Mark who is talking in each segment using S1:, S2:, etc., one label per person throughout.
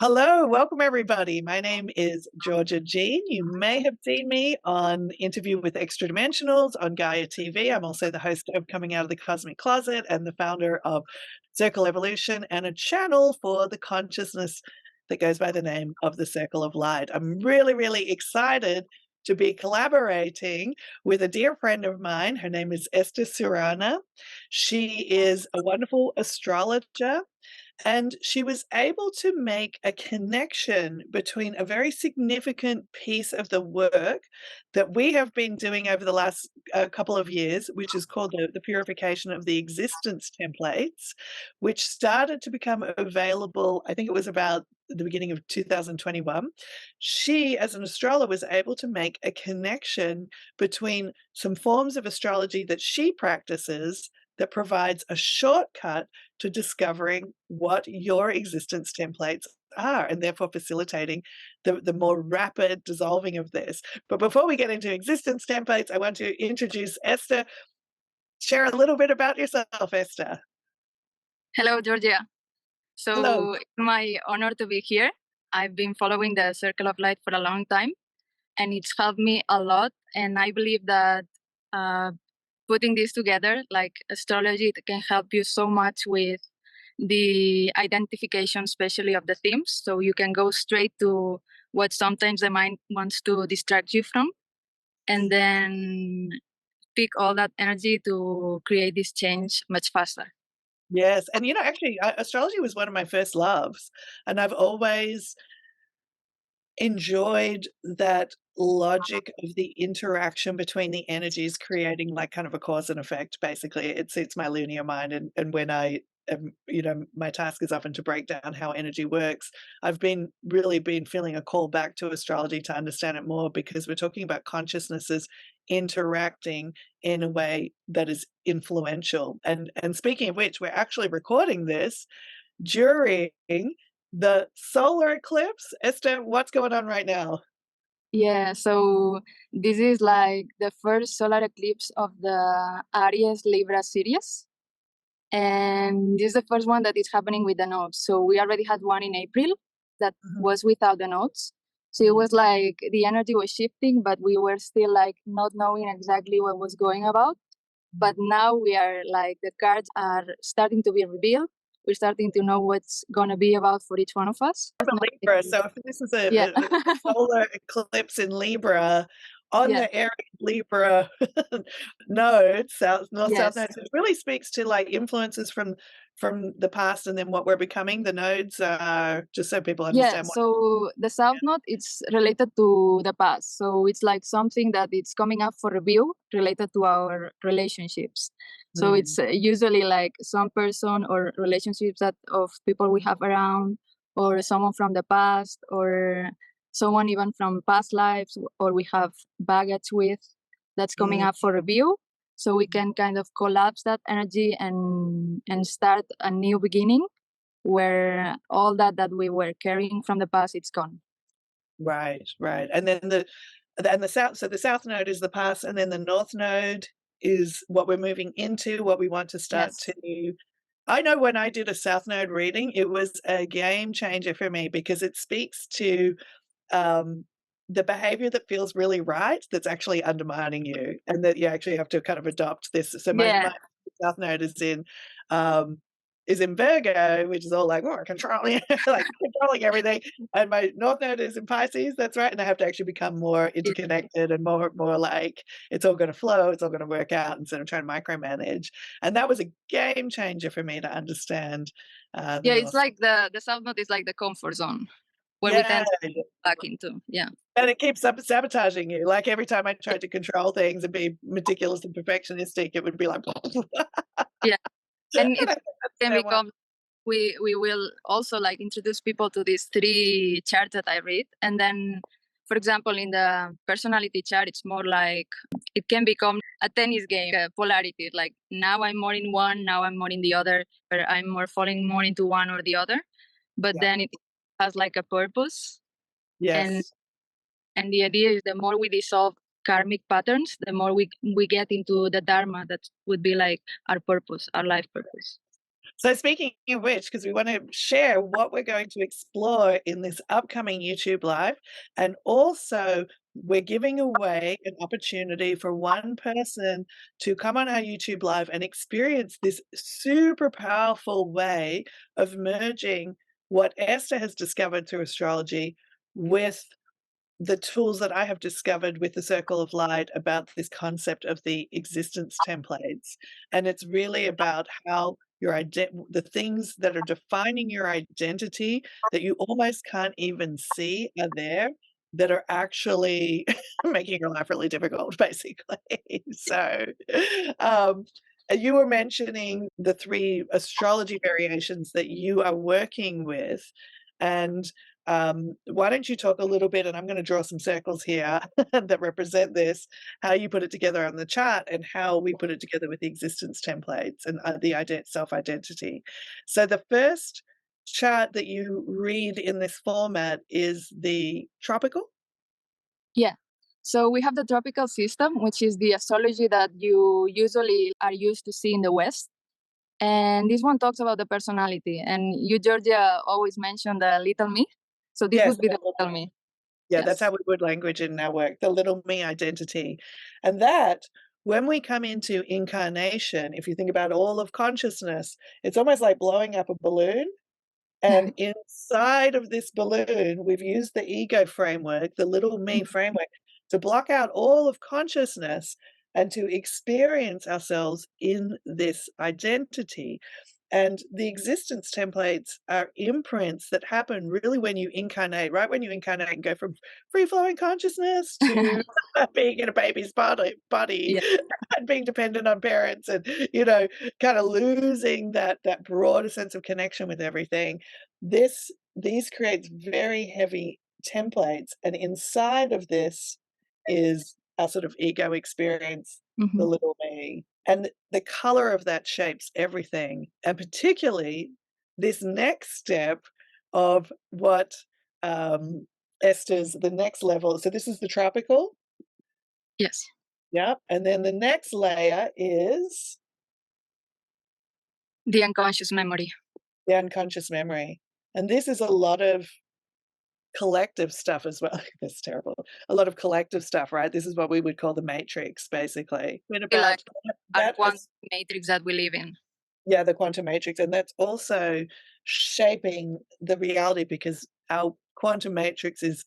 S1: Hello, welcome everybody. My name is Georgia Jean. You may have seen me on Interview with Extra Dimensionals on Gaia TV. I'm also the host of Coming Out of the Cosmic Closet and the founder of Circle Evolution and a channel for the consciousness that goes by the name of the Circle of Light. I'm really excited to be collaborating with a dear friend of mine. Her name is Esther Surana. She is a wonderful astrologer, and she was able to make a connection between a very significant piece of the work that we have been doing over the last couple of years, which is called the purification of the existence templates, which started to become available, I think it was about the beginning of 2021. She, as an astrologer, was able to make a connection between some forms of astrology that she practices that provides a shortcut to discovering what your existence templates are, and therefore facilitating the more rapid dissolving of this. But before we get into existence templates, I want to introduce Esther. Share a little bit about yourself, Esther.
S2: Hello, Georgia.
S1: Hello.
S2: It's my honor to be here. I've been following the Circle of Light for a long time, and it's helped me a lot. And I believe that uh, putting this together, like astrology, it can help you so much with the identification, especially of the themes. So you can go straight to what sometimes the mind wants to distract you from, and then pick all that energy to create this change much faster.
S1: Yes, and actually, astrology was one of my first loves, and I've always enjoyed that logic of the interaction between the energies creating like kind of a cause and effect. Basically, it's my linear mind, and when I am, my task is often to break down how energy works. I've really been feeling a call back to astrology to understand it more, because we're talking about consciousnesses interacting in a way that is influential. And speaking of which, we're actually recording this during the solar eclipse. Esther, what's going on right now?
S2: Yeah, so this is like the first solar eclipse of the Aries Libra series. And this is the first one that is happening with the nodes. So we already had one in April that
S1: Mhm.
S2: was without the nodes. So it was like the energy was shifting, but we were still like not knowing exactly what was going about. But now we are like the cards are starting to be revealed. We're starting to know what's going to be about for each one of us.
S1: I'm a Libra, so if this is
S2: Yeah.
S1: a solar eclipse in Libra on
S2: Yeah.
S1: the Aries Libra node, north-south
S2: Yes.
S1: nodes, it really speaks to like influences from the past and then what we're becoming. The nodes are just so people
S2: Yeah,
S1: understand what.
S2: so the South Node it's related to the past. So it's like something that it's coming up for review related to our relationships. So
S1: Mm.
S2: it's usually like some person or relationships that of people we have around, or someone from the past, or someone even from past lives, or we have baggage with, that's coming
S1: Mm.
S2: up for review. So we can kind of collapse that energy and start a new beginning where all that we were carrying from the past, it's gone.
S1: Right. And then the south, so the south node is the past, and then the north node is what we're moving into, what we want to start
S2: Yes.
S1: to. I know when I did a south node reading, it was a game changer for me, because it speaks to um, the behavior that feels really right that's actually undermining you, and that you actually have to kind of adopt this. So my
S2: Yeah.
S1: south node um, is in Virgo, which is all like, oh, controlling, like controlling everything, and my north node is in Pisces. That's right, and I have to actually become more
S2: It,
S1: interconnected and more like it's all going to flow, it's all going to work out, instead of trying to micromanage. And that was a game changer for me to understand the
S2: yeah, it's
S1: north.
S2: like the South Node is like the comfort zone where we
S1: Yeah,
S2: tend to go back into. Yeah.
S1: and it keeps sabotaging you. Like every time I tried to control things and be meticulous and perfectionistic, it would be like,
S2: Yeah.
S1: and
S2: And
S1: I
S2: it
S1: don't
S2: can
S1: understand why.
S2: become we will also like introduce people to these three charts that I read. And then for example in the personality chart it's more like it can become a tennis game, polarity. Like now I'm more in one, now I'm more in the other, or I'm more falling more into one or the other. But
S1: Yeah.
S2: then it has like a purpose. And
S1: Yes.
S2: and the idea is the more we dissolve karmic patterns, the more we get into the dharma that would be like our purpose, our life purpose.
S1: So speaking of which, because we want to share what we're going to explore in this upcoming YouTube Live, and also we're giving away an opportunity for one person to come on our YouTube Live and experience this super powerful way of merging what Esther has discovered through astrology with the tools that I have discovered with the Circle of Light about this concept of the existence templates. And it's really about how the things that are defining your identity that you almost can't even see are there, that are actually making your life really difficult, basically. So, um, you were mentioning the 3 astrology variations that you are working with, and why don't you talk a little bit, and I'm going to draw some circles here that represent this, how you put it together on the chart and how we put it together with the existence templates and the self-identity. So the first chart that you read in this format is the tropical.
S2: Yeah. So we have the tropical system, which is the astrology that you usually are used to see in the West. And this one talks about the personality. And you, Georgia, always mention the little me. So this
S1: Yes,
S2: would be the little me.
S1: yeah, that's
S2: Yes.
S1: how we would language in our work, the little me identity. And that, when we come into incarnation, if you think about all of consciousness, it's almost like blowing up a balloon. And inside of this balloon, we've used the ego framework, the little me framework, to block out all of consciousness and to experience ourselves in this identity. And the existence templates are imprints that happen really when you incarnate, right when you incarnate and go from free flowing consciousness to being in a baby's body
S2: Yeah.
S1: and being dependent on parents and, kind of losing that broader sense of connection with everything. These creates very heavy templates, and inside of this is our sort of ego experience, the
S2: Mhm.
S1: little me. And the color of that shapes everything, and particularly this next step of what, Esther's the next level. So this is the tropical,
S2: Yes.
S1: yep, and then the next layer is
S2: The unconscious memory.
S1: the unconscious memory, and this is a lot of collective stuff as well. That's terrible. A lot of collective stuff, right? This is what we would call the matrix, basically. But
S2: Like
S1: about
S2: our
S1: that
S2: quantum matrix that we live in.
S1: Yeah, the quantum matrix, and that's also shaping the reality because our quantum matrix is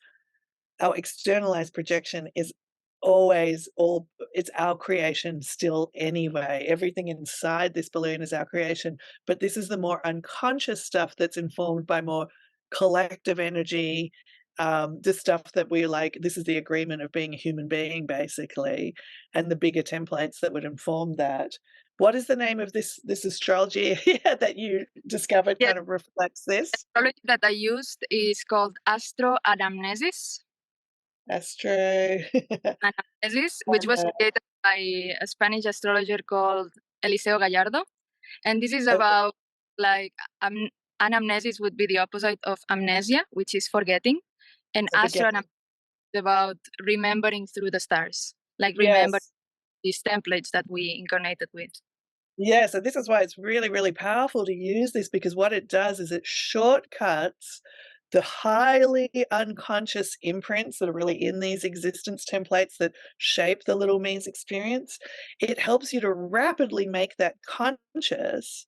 S1: our externalized projection is always all it's our creation still anyway. Everything inside this balloon is our creation, but this is the more unconscious stuff that's informed by more collective energy, the stuff that we like. This is the agreement of being a human being, basically, and the bigger templates that would inform that. What is the name of this astrology that you discovered
S2: Yes,
S1: kind of reflects this?
S2: astrology that I used is called astroanamnesis.
S1: Astro.
S2: Anamnesis, which was created by a Spanish astrologer called Eliseo Gallardo. And this is about like anamnesis would be the opposite of amnesia, which is forgetting. And
S1: So forget.
S2: astroanamnesis is about remembering through the stars, like remember
S1: Yes.
S2: these templates that we incarnated with.
S1: Yeah, so this is why it's really, really powerful to use this because what it does is it shortcuts the highly unconscious imprints that are really in these existence templates that shape the little me's experience. It helps you to rapidly make that conscious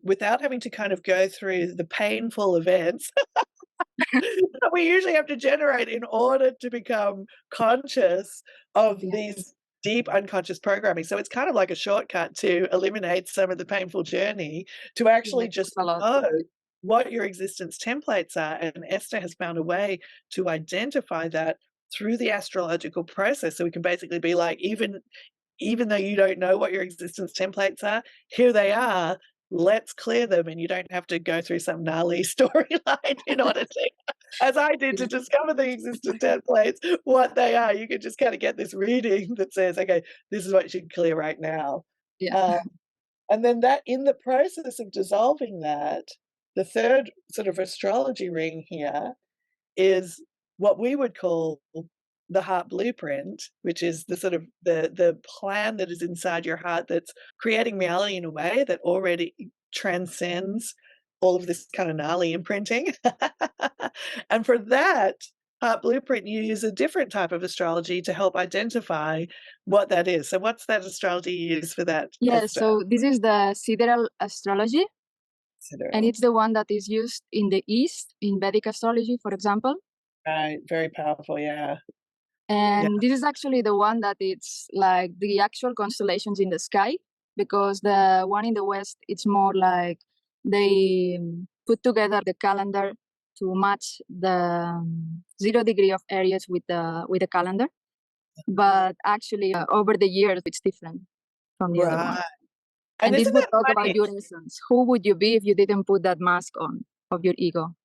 S1: without having to kind of go through the painful events that we usually have to generate in order to become conscious of
S2: Yeah.
S1: these deep unconscious programming. So it's kind of like a shortcut to eliminate some of the painful journey to
S2: Yeah,
S1: actually
S2: it
S1: just
S2: a lot.
S1: know what your existence templates are. And Esther has found a way to identify that through the astrological process. So we can basically be like, even though you don't know what your existence templates are, here they are. Let's clear them, and you don't have to go through some gnarly storyline in order to, as I did, to
S2: Yeah.
S1: discover the existence templates, what they are. You can just kind of get this reading that says, okay, this is what you should clear right now.
S2: Yeah.
S1: Um, and then that in the process of dissolving that, the third sort of astrology ring here is what we would call the heart blueprint, which is the sort of the plan that is inside your heart that's creating reality in a way that already transcends all of this kind of gnarly imprinting. And for that blueprint, you use a different type of astrology to help identify what that is. So what's that astrology you use for that,
S2: Yeah,
S1: Esther?
S2: so this is the sidereal astrology, and
S1: Sidereal.
S2: it's the one that is used in the East, in Vedic astrology, for example.
S1: Right, very powerful, yeah. Yeah.
S2: And this is actually the one that it's like the actual constellations in the sky, because the one in the West, it's more like they put together the calendar to match the 0 degree of Aries with the calendar. But actually, over the years, it's different from the other one.
S1: Right. And
S2: And this
S1: isn't
S2: would
S1: that
S2: talk about
S1: funny?
S2: your essence. Who would you be if you didn't put that mask on of your ego?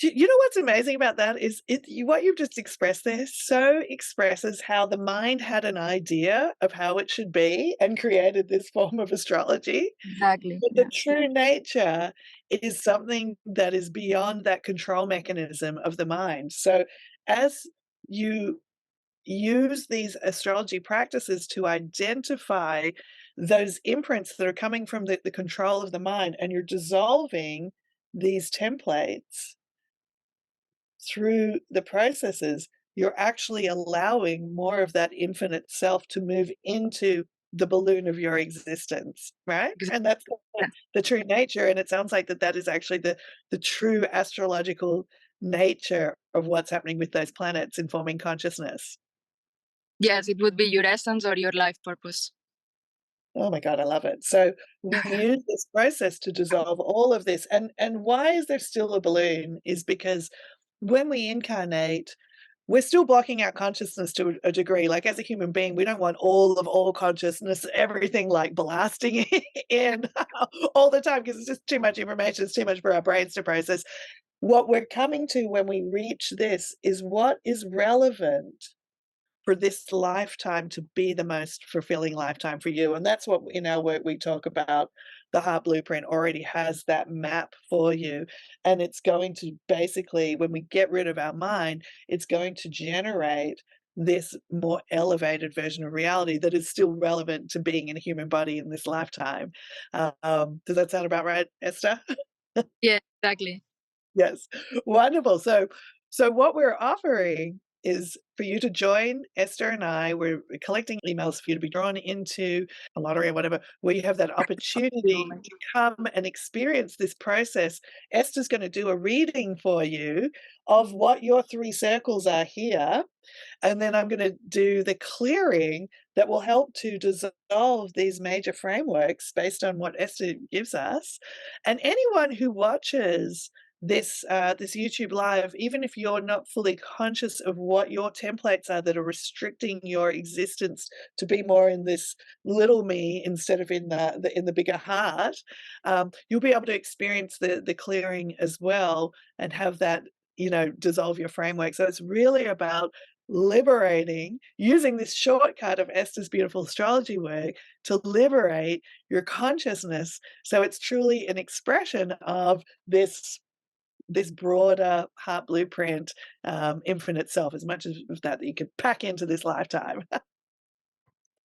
S1: You know what's amazing about that is what you've just expressed there so expresses how the mind had an idea of how it should be and created this form of astrology.
S2: Exactly.
S1: But the
S2: Yeah.
S1: true nature is something that is beyond that control mechanism of the mind. So as you use these astrology practices to identify those imprints that are coming from the control of the mind, and you're dissolving these templates through the processes, you're actually allowing more of that infinite self to move into the balloon of your existence, right? And that's
S2: Exactly.
S1: the true nature, and it sounds like that is actually the true astrological nature of what's happening with those planets informing consciousness.
S2: Yes, it would be your essence or your life purpose.
S1: Oh my god, I love it. So we use this process to dissolve all of this, and why is there still a balloon is because when we incarnate, we're still blocking out consciousness to a degree. Like, as a human being, we don't want all consciousness, everything, like, blasting in all the time because it's just too much information, it's too much for our brains to process. What we're coming to when we reach this is what is relevant for this lifetime to be the most fulfilling lifetime for you, and that's what in our work we talk about. The Heart Blueprint already has that map for you, and it's going to basically, when we get rid of our mind, it's going to generate this more elevated version of reality that is still relevant to being in a human body in this lifetime. Does that sound about right, Esther?
S2: Yeah, exactly.
S1: Yes, wonderful. So what we're offering is for you to join Esther and I. We're collecting emails for you to be drawn into a lottery or whatever, where you have that opportunity to come and experience this process. Esther's going to do a reading for you of what your three circles are here, and then I'm gonna do the clearing that will help to dissolve these major frameworks based on what Esther gives us. And anyone who watches this YouTube live, even if you're not fully conscious of what your templates are that are restricting your existence to be more in this little me instead of in the bigger heart, you'll be able to experience the clearing as well and have that, dissolve your framework. So it's really about liberating, using this shortcut of Esther's beautiful astrology work to liberate your consciousness. So it's truly an expression of this broader heart blueprint, infinite self, as much as of that you could pack into this lifetime.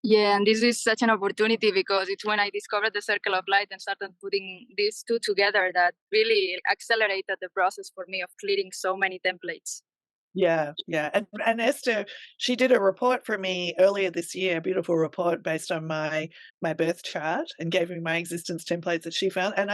S2: Yeah, and this is such an opportunity because it's when I discovered the circle of light and started putting these two together that really accelerated the process for me of clearing so many templates.
S1: Yeah, yeah, and Esther, she did a report for me earlier this year, a beautiful report based on my birth chart, and gave me my existence templates that she found, and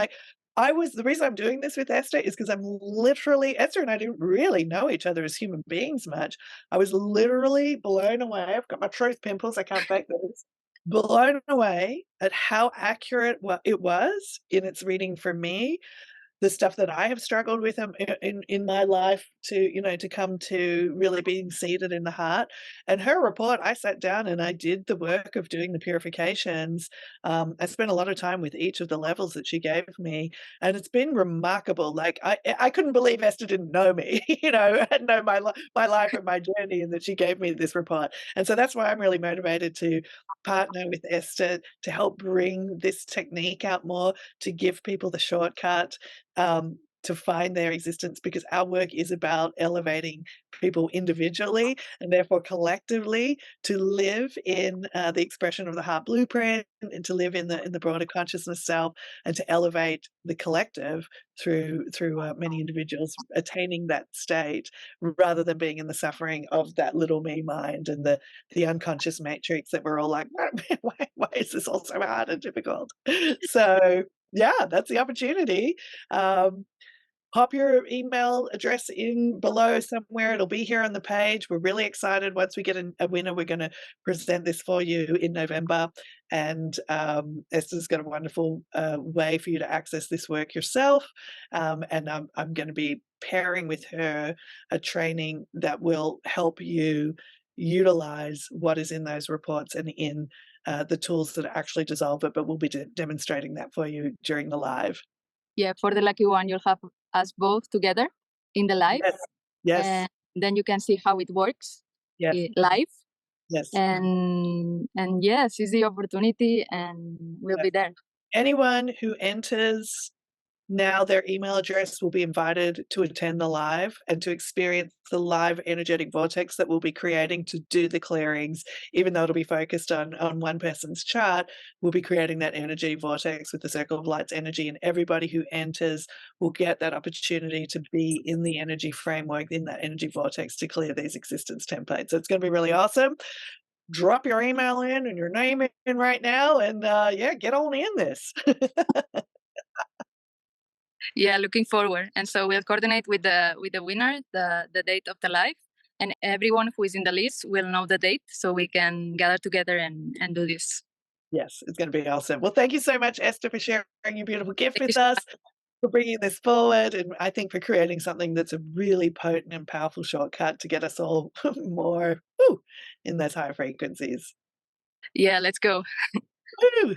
S1: I was the reason I'm doing this with Esther is because I'm literally Esther and I didn't really know each other as human beings much. I was literally blown away. I've got my truth pimples, I can't fake those. Blown away at how accurate it was in its reading for me, the stuff that I have struggled with in my life to come to really being seated in the heart. And her report, I sat down and I did the work of doing the purifications. I spent a lot of time with each of the levels that she gave me, and it's been remarkable. Like I couldn't believe Esther didn't know me, and know my life and my journey, and that she gave me this report. And so that's why I'm really motivated to partner with Esther to help bring this technique out more, to give people the shortcut, to find their existence, because our work is about elevating people individually and therefore collectively to live in the expression of the heart blueprint and to live in the broader consciousness self and to elevate the collective through many individuals attaining that state rather than being in the suffering of that little me mind and the unconscious matrix that we're all like, why is this all so hard and difficult? So yeah, that's the opportunity. Um, Pop your email address in below somewhere. It'll be here on the page. We're really excited. Once we get a winner, we're going to present this for you in November. And Esther's got a wonderful way for you to access this work yourself. And I'm going to be pairing with her a training that will help you utilize what is in those reports and in the tools that actually dissolve it. But we'll be demonstrating that for you during the live.
S2: Yeah, for the lucky one, you'll have us both together in the live,
S1: Yes. Yes.
S2: and then you can see how it works
S1: Yes.
S2: live.
S1: Yes.
S2: And yeah, seize the opportunity, and we'll
S1: Yes.
S2: be there.
S1: Anyone who enters now, their email address will be invited to attend the live and to experience the live energetic vortex that we'll be creating to do the clearings. Even though it'll be focused on one person's chart, we'll be creating that energy vortex with the circle of light's energy, and everybody who enters will get that opportunity to be in the energy framework, in that energy vortex, to clear these existence templates. So it's going to be really awesome. Drop your email in and your name in right now, and yeah, get on in this.
S2: Yeah, looking forward. And so we'll coordinate with the winner the date of the live, and everyone who is in the list will know the date, so we can gather together and do this.
S1: Yes, it's going to be awesome. Well, thank you so much, Esther, for sharing your beautiful gift
S2: Thank you
S1: with
S2: so
S1: us,
S2: much.
S1: for bringing this forward, and I think for creating something that's a really potent and powerful shortcut to get us all more in those higher frequencies.
S2: Yeah, let's go.
S1: Woo!